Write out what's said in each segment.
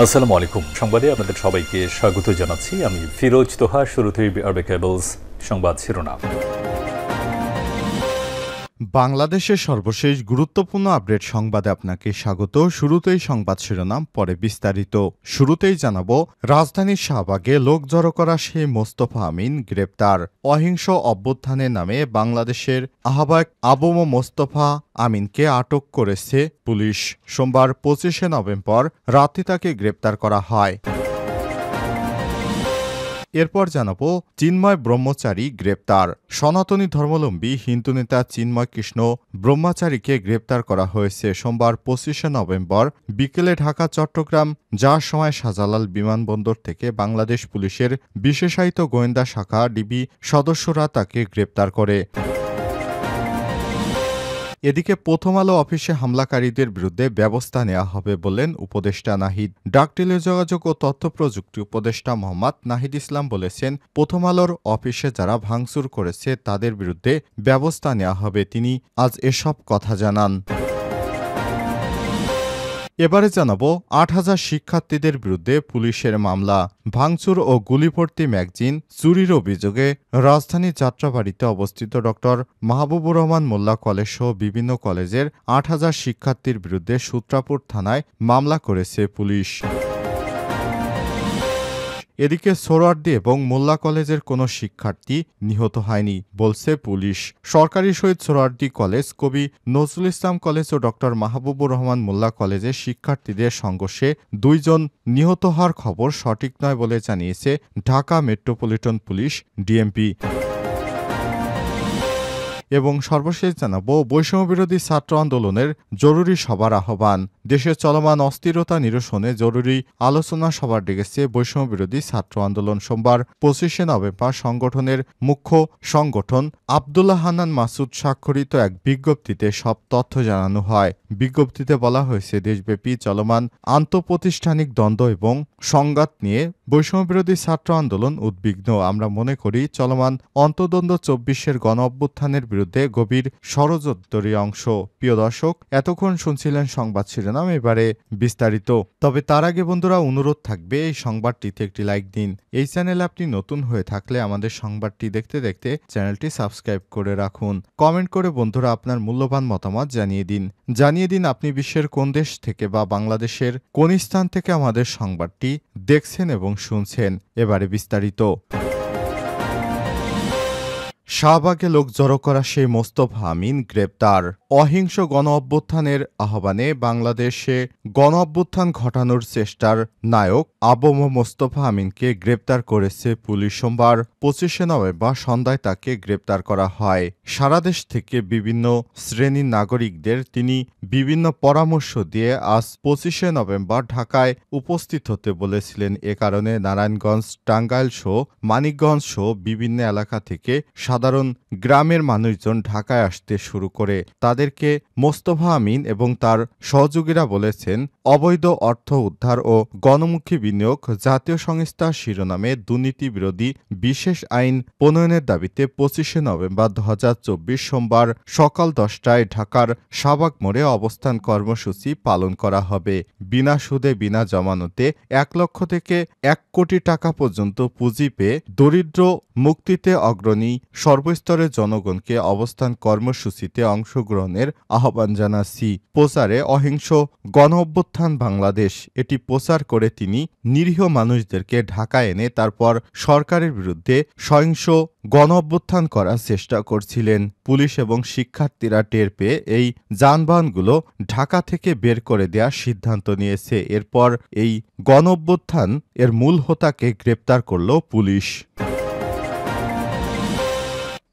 আসসালামু আলাইকুম। সংবাদে আপনাদের সবাইকে স্বাগত জানাচ্ছি। আমি ফিরোজ তোহা। শুরুতেই আরবে কেবলস সংবাদ শিরোনাম। বাংলাদেশের সর্বশেষ গুরুত্বপূর্ণ আপডেট সংবাদে আপনাকে স্বাগত। শুরুতেই সংবাদ শিরোনাম, পরে বিস্তারিত। শুরুতেই জানাবো, রাজধানীর শাহবাগে লোক জড়ো করা সেই মোস্তফা আমিন গ্রেপ্তার। অহিংস অভ্যুত্থানের নামে বাংলাদেশের আহ্বায়ক আবু মোস্তফা আমিনকে আটক করেছে পুলিশ। সোমবার 25শে নভেম্বর রাতে তাকে গ্রেপ্তার করা হয়। এরপর জানাবো, চিন্ময় ব্রহ্মচারী গ্রেপ্তার। সনাতনী ধর্মাবলম্বী হিন্দু নেতা চিন্ময় কৃষ্ণ ব্রহ্মচারীকে গ্রেপ্তার করা হয়েছে সোমবার 25শে নভেম্বর বিকেলে ঢাকা চট্টগ্রাম যাওয়ার সময় শাহজালাল বিমানবন্দর থেকে বাংলাদেশ পুলিশের বিশেষায়িত গোয়েন্দা শাখা ডিবি সদস্যরা তাকে গ্রেপ্তার করে। এদিকে প্রথম আলো অফিসে হামলাকারীদের বিরুদ্ধে ব্যবস্থা নেওয়া হবে বললেন উপদেষ্টা নাহিদ। ডাক টেলিযোগাযোগ ও তথ্য প্রযুক্তি উপদেষ্টা মোহাম্মদ নাহিদ ইসলাম বলেছেন, প্রথম আলোর অফিসে যারা ভাঙচুর করেছে তাদের বিরুদ্ধে ব্যবস্থা নেওয়া হবে। তিনি আজ এসব কথা জানান। এবারে জানাবো, ৮,০০০ শিক্ষার্থীদের বিরুদ্ধে পুলিশের মামলা। ভাঙচুর ও গুলিভর্তি ম্যাগজিন চুরির অভিযোগে রাজধানী যাত্রাবাড়িতে অবস্থিত ড মাহবুবুর রহমান মোল্লা কলেজ সহ বিভিন্ন কলেজের ৮,০০০ শিক্ষার্থীর বিরুদ্ধে সূত্রাপুর থানায় মামলা করেছে পুলিশ। এদিকে সোহরাওয়ার্দী এবং মোল্লা কলেজের কোনো শিক্ষার্থী নিহত হয়নি বলছে পুলিশ। সরকারি শহীদ সোহরাওয়ার্দী কলেজ, কবি নজরুল ইসলাম কলেজ ও ড মাহবুবুর রহমান মোল্লা কলেজের শিক্ষার্থীদের সংঘর্ষে ২ জন নিহত হওয়ার খবর সঠিক নয় বলে জানিয়েছে ঢাকা মেট্রোপলিটন পুলিশ ডিএমপি। এবং সর্বশেষ জানাবো, বৈষম্যবিরোধী ছাত্র আন্দোলনের জরুরি সভার আহ্বান। দেশের চলমান অস্থিরতা নিরসনে জরুরি আলোচনা সভা ডেকেছে বৈষম্যবিরোধী ছাত্র আন্দোলন। সোমবার 25শে নভেম্বর সংগঠনের মুখ্য সংগঠন আব্দুল্লাহ হান্নান মাসুদ স্বাক্ষরিত এক বিজ্ঞপ্তিতে সব তথ্য জানানো হয়। বিজ্ঞপ্তিতে বলা হয়েছে, দেশব্যাপী চলমান আন্তঃপ্রতিষ্ঠানিক দ্বন্দ্ব এবং সংঘাত নিয়ে বৈষম্যবিরোধী ছাত্র আন্দোলন উদ্বিগ্ন। আমরা মনে করি চলমান অন্তর্দ্বন্দ্ব 24-এর গণ অভ্যুত্থানের বিরুদ্ধে গভীর ষড়যন্ত্রের অংশ। প্রিয় দর্শক, এতক্ষণ শুনছিলেন সংবাদ শিরোনাম, এবারে বিস্তারিত। তবে তার আগে বন্ধুরা, অনুরোধ থাকবে এই সংবাদটিতে একটি লাইক দিন। এই চ্যানেলে আপনি নতুন হয়ে থাকলে আমাদের সংবাদটি দেখতে দেখতে চ্যানেলটি সাবস্ক্রাইব করে রাখুন। কমেন্ট করে বন্ধুরা আপনার মূল্যবান মতামত জানিয়ে দিন আপনি বিশ্বের কোন দেশ থেকে বা বাংলাদেশের কোন স্থান থেকে আমাদের সংবাদটি দেখছেন এবং শুনছেন। এবারে বিস্তারিত। শাহবাগে লোক জড়ো করা সেই মোস্তফা আমিন গ্রেপ্তার। অহিংস গণ অভ্যুত্থানের আহ্বানে বাংলাদেশে গণ অভ্যুত্থান ঘটানোর চেষ্টার নায়ক আবু মোস্তফা আমিনকে গ্রেপ্তার করেছে পুলিশ। সোমবার 25শে নভেম্বর সন্ধ্যায় তাকে গ্রেপ্তার করা হয়। সারা দেশ থেকে বিভিন্ন শ্রেণীর নাগরিকদের তিনি বিভিন্ন পরামর্শ দিয়ে আজ 25শে নভেম্বর ঢাকায় উপস্থিত হতে বলেছিলেন। এ কারণে নারায়ণগঞ্জ, টাঙ্গাইল সহ মানিকগঞ্জ সহ বিভিন্ন এলাকা থেকে সাধারণ গ্রামের মানুষজন ঢাকায় আসতে শুরু করে। তাদেরকে মোস্তফা আমিন এবং তার সহযোগীরা বলেছেন, অবৈধ অর্থ উদ্ধার ও গণমুখী বিনিয়োগ জাতীয় সংস্থা শিরোনামে দুর্নীতি বিরোধী বিশেষ আইন প্রণয়নের দাবিতে 25শে নভেম্বর 2024 সোমবার সকাল 10টায় ঢাকার শাহবাগ মোড়ে অবস্থান কর্মসূচি পালন করা হবে। বিনা সুদে বিনা জমানতে 1 লক্ষ থেকে 1 কোটি টাকা পর্যন্ত পুঁজি পেয়ে দরিদ্র মুক্তিতে অগ্রণী সর্বস্তরের জনগণকে অবস্থান কর্মসূচিতে অংশগ্রহণের আহ্বান জানাচ্ছি। প্রচারে অহিংস গণ অভ্যুত্থান বাংলাদেশ, এটি প্রচার করে তিনি নিরীহ মানুষদেরকে ঢাকায় এনে তারপর সরকারের বিরুদ্ধে সহিংস গণ অভ্যুত্থান করার চেষ্টা করছিলেন। পুলিশ এবং শিক্ষার্থীরা টের পেয়ে এই যানবাহনগুলো ঢাকা থেকে বের করে দেওয়ার সিদ্ধান্ত নিয়েছে। এরপর এই গণ অভ্যুত্থান এর মূল হোতাকে গ্রেপ্তার করল পুলিশ।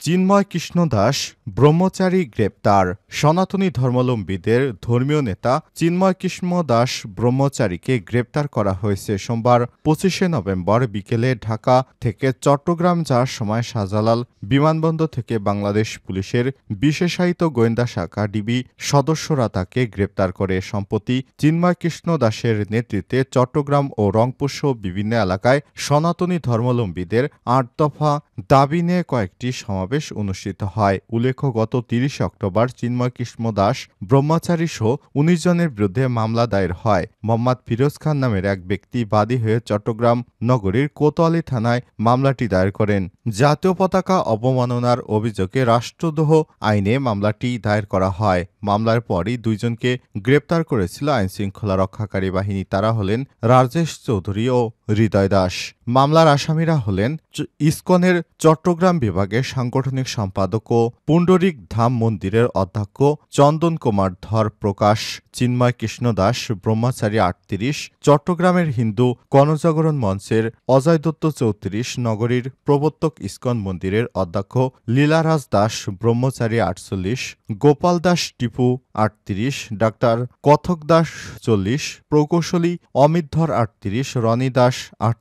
চিন্ময় কৃষ্ণ দাস ব্রহ্মচারী গ্রেপ্তার। সনাতনী ধর্মাবলম্বীদের ধর্মীয় নেতা চিন্ময় কৃষ্ণ দাস ব্রহ্মচারীকে গ্রেপ্তার করা হয়েছে সোমবার 25শে নভেম্বর বিকেলে ঢাকা থেকে চট্টগ্রাম যাওয়ার সময় শাহজালাল বিমানবন্দর থেকে বাংলাদেশ পুলিশের বিশেষায়িত গোয়েন্দা শাখা ডিবি সদস্যরা তাকে গ্রেপ্তার করে। সম্প্রতি চিন্ময় কৃষ্ণ দাসের নেতৃত্বে চট্টগ্রাম ও রংপুর সহ বিভিন্ন এলাকায় সনাতনী ধর্মাবলম্বীদের ৮ দফা দাবি নিয়ে কয়েকটি সমাবেশ অনুষ্ঠিত হয়। উল্লেখ্য, গত 30 অক্টোবর চিন্ময় চিন্ময় কৃষ্ণ দাস ব্রহ্মচারী সহ ১৯ জনের বিরুদ্ধে মামলা দায়ের হয়। মোহাম্মদ ফিরোজ খান নামের এক ব্যক্তি বাদী হয়ে চট্টগ্রাম নগরীর কোতোয়ালি থানায় মামলাটি দায়ের করেন। জাতীয় পতাকা অবমাননার অভিযোগে রাষ্ট্রদ্রোহ আইনে মামলাটি দায়ের করা হয়। মামলার পরই দুইজনকে গ্রেপ্তার করেছিল আইনশৃঙ্খলা রক্ষাকারী বাহিনী। তারা হলেন রাজেশ চৌধুরী ও হৃদয় দাস। মামলার আসামিরা হলেন ইসকনের চট্টগ্রাম বিভাগের সাংগঠনিক সম্পাদক ও পুণ্ডরিক ধাম মন্দিরের অধ্যক্ষ চন্দন কুমার ধর প্রকাশ, চিন্ময় কৃষ্ণ দাস ব্রহ্মচারী ৩৮, চট্টগ্রামের হিন্দু গণজাগরণ মঞ্চের অজয় দত্ত ৩৪, নগরীর প্রবর্তক ইসকন মন্দিরের অধ্যক্ষ লীলারাজ দাস ব্রহ্মচারী ৪৮, গোপাল দাস টিপু ৩৮, ডাক্তার কথক দাস ৪০, প্রকৌশলী অমিত ধর ৩৮, রনি দাস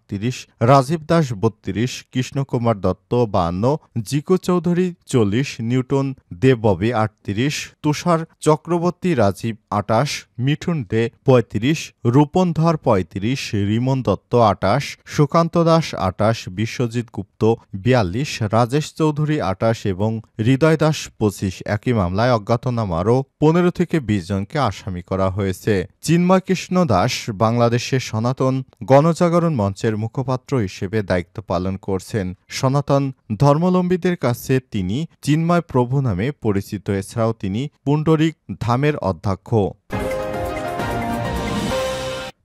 ৩৮, রাজীব দাস ৩২, কৃষ্ণকুমার দত্ত ৫২, জিকু চৌধুরী ৪০, নিউটন দে ববি ৩৮, তুষার চক্রবর্তী রাজীব ২৮, মিঠুন দে ৩৫, রূপন ধর ৩৫, রিমন দত্ত ২৮, সুকান্ত দাস ২৮, বিশ্বজিৎ গুপ্ত ৪২, রাজেশ চৌধুরী ২৮ এবং হৃদয় দাস ২৫। একই মামলায় অজ্ঞাতনামা আরও ১৫ থেকে ২০ জনকে আসামি করা হয়েছে। চিন্ময় কৃষ্ণ দাস বাংলাদেশের সনাতন গণজাগরণ মঞ্চের মুখপাত্র হিসেবে দায়িত্ব পালন করছেন। সনাতন ধর্মাবলম্বীদের কাছে তিনি চিন্ময় প্রভু নামে পরিচিত। এছাড়াও তিনি পুণ্ডরিক ধামের অধ্যক্ষ।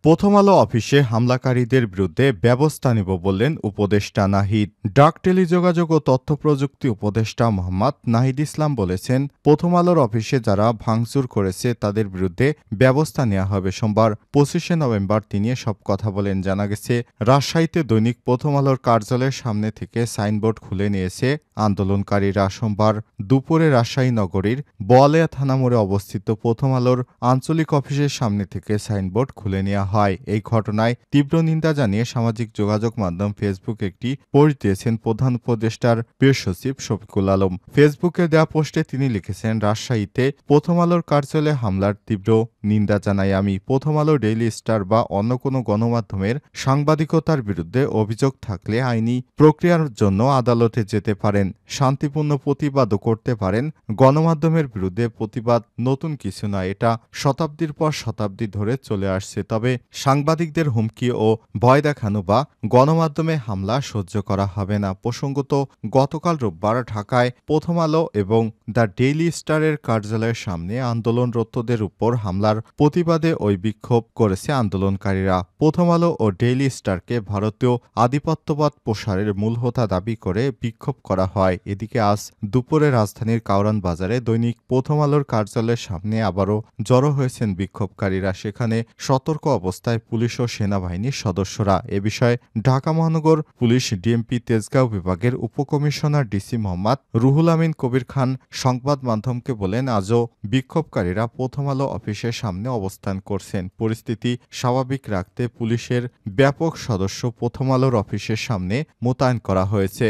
প্রথম আলো অফিসে হামলাকারীদের বিরুদ্ধে ব্যবস্থা নেব বললেন উপদেষ্টা নাহিদ। ডাক টেলিযোগাযোগ ও তথ্য প্রযুক্তি উপদেষ্টা মোহাম্মদ নাহিদ ইসলাম বলেছেন, প্রথম আলোর অফিসে যারা ভাঙচুর করেছে তাদের বিরুদ্ধে ব্যবস্থা নেওয়া হবে। সোমবার ২৫শে নভেম্বর তিনি সব কথা বলেন। জানা গেছে, রাজশাহীতে দৈনিক প্রথম আলোর কার্যালয়ের সামনে থেকে সাইনবোর্ড খুলে নিয়েছে আন্দোলনকারীরা। সোমবার দুপুরে রাজশাহী নগরীর বোয়ালিয়া থানা মোড়ে অবস্থিত প্রথম আলোর আঞ্চলিক অফিসের সামনে থেকে সাইনবোর্ড খুলে নেওয়া হয়। এই ঘটনায় তীব্র নিন্দা জানিয়ে সামাজিক যোগাযোগ মাধ্যম ফেসবুক একটি পোস্ট দিয়েছেন প্রধান উপদেষ্টার প্রেস সচিব শফিকুল আলম। ফেসবুকে দেওয়া পোস্টে তিনি লিখেছেন, রাজশাহীতে প্রথম আলোর কার্যালয়ে হামলার তীব্র নিন্দা জানাই আমি। প্রথম আলো, ডেইলি স্টার বা অন্য কোনো গণমাধ্যমের সাংবাদিকতার বিরুদ্ধে অভিযোগ থাকলে আইনি প্রক্রিয়ার জন্য আদালতে যেতে পারেন, শান্তিপূর্ণ প্রতিবাদও করতে পারেন। গণমাধ্যমের বিরুদ্ধে প্রতিবাদ নতুন কিছু নয়, এটা শতাব্দীর পর শতাব্দী ধরে চলে আসছে। তবে সাংবাদিকদের হুমকি ও ভয় দেখানো বা গণমাধ্যমে হামলা সহ্য করা হবে না। প্রসঙ্গত, গতকাল রোববার ঢাকায় প্রথম আলো এবং দ্য ডেইলি স্টারের কার্যালয়ের সামনে আন্দোলনরতদের উপর হামলার প্রতিবাদে ওই বিক্ষোভ করেছে আন্দোলনকারীরা। প্রথম আলো ও ডেইলি স্টারকে ভারতীয় আধিপত্যবাদ প্রসারের মূল হোতা দাবি করে বিক্ষোভ করা হয়। এদিকে আজ দুপুরে রাজধানীর কাউরান বাজারে দৈনিক প্রথম আলোর কার্যালয়ের সামনে আবারও জড়ো হয়েছেন বিক্ষোভকারীরা। সেখানে সতর্ক অবস্থায় পুলিশ ও সেনাবাহিনীর সদস্যরা। এ বিষয়ে ঢাকা মহানগর পুলিশ ডিএমপি তেজগাঁও বিভাগের উপকমিশনার ডিসি মোহাম্মদ রুহুল আমিন কবির খান সংবাদ মাধ্যমকে বলেন, আজও বিক্ষোভকারীরা প্রথম আলো অফিসের সামনে অবস্থান করছেন। পরিস্থিতি স্বাভাবিক রাখতে পুলিশের ব্যাপক সদস্য প্রথম আলোর অফিসের সামনে মোতায়েন করা হয়েছে।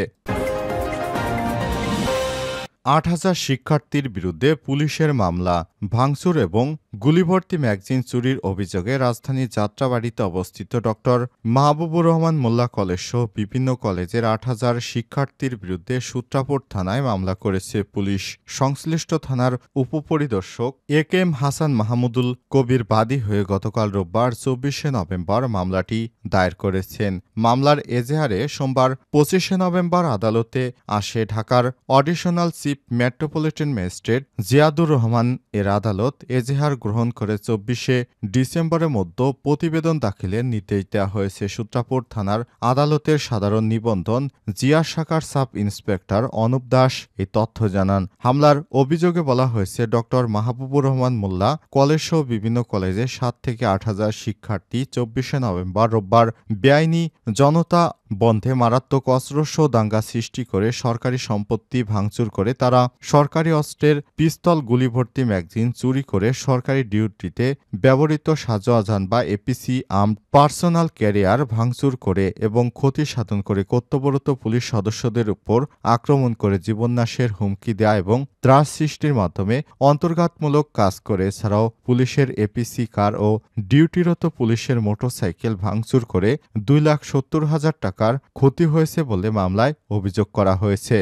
৮,০০০ শিক্ষার্থীর বিরুদ্ধে পুলিশের মামলা। ভাঙচুর এবং গুলিভর্তি ম্যাগাজিন চুরির অভিযোগে রাজধানীর যাত্রাবাড়িতে অবস্থিত ড মাহবুবুর রহমান মোল্লা কলেজসহ বিভিন্ন কলেজের ৮,০০০ শিক্ষার্থীর বিরুদ্ধে সূত্রাপুর থানায় মামলা করেছে পুলিশ। সংশ্লিষ্ট থানার উপপরিদর্শক এ.কে.এম. হাসান মাহমুদুল কবির বাদী হয়ে গতকাল রোববার ২৪শে নভেম্বর মামলাটি দায়ের করেছেন। মামলার এজাহারে সোমবার ২৫শে নভেম্বর আদালতে আসে ঢাকার additional chief metropolitan magistrate Ziadur Rahman এর আদালত। এজাহার গ্রহণ করে ২৪শে ডিসেম্বরের মধ্যে প্রতিবেদন দাখিলের নির্দেশ দেওয়া হয়েছে। সূত্রাপুর থানার আদালতের সাধারণ নিবন্ধন জিয়া শাখার সাব ইন্সপেক্টর অনুপ দাস এই তথ্য জানান। হামলার অভিযোগে বলা হয়েছে, ড মাহবুবুর রহমান মোল্লা কলেজসহ বিভিন্ন কলেজে ৭ থেকে ৮,০০০ শিক্ষার্থী ২৪শে নভেম্বর রোববার বেআইনি জনতা বন্ধে মারাত্মক অস্ত্রসহ দাঙ্গা সৃষ্টি করে সরকারি সম্পত্তি ভাঙচুর করে তারা সরকারি অস্ত্রের পিস্তল, গুলিভর্তি ম্যাগাজিন চুরি করে সরকারি ডিউটিতে ব্যবহৃত সাজোয়াজান বা এপিসি আর্মড পার্সোনাল ক্যারিয়ার ভাঙচুর করে এবং ক্ষতি সাধন করে কর্তব্যরত পুলিশ সদস্যদের উপর আক্রমণ করে জীবননাশের হুমকি দেয়া এবং ত্রাস সৃষ্টির মাধ্যমে অন্তর্ঘাতমূলক কাজ করে। এছাড়াও পুলিশের এপিসি কার ও ডিউটিরত পুলিশের মোটরসাইকেল ভাঙচুর করে ২,৭০,০০০ টাকার ক্ষতি হয়েছে বলে মামলায় অভিযোগ করা হয়েছে।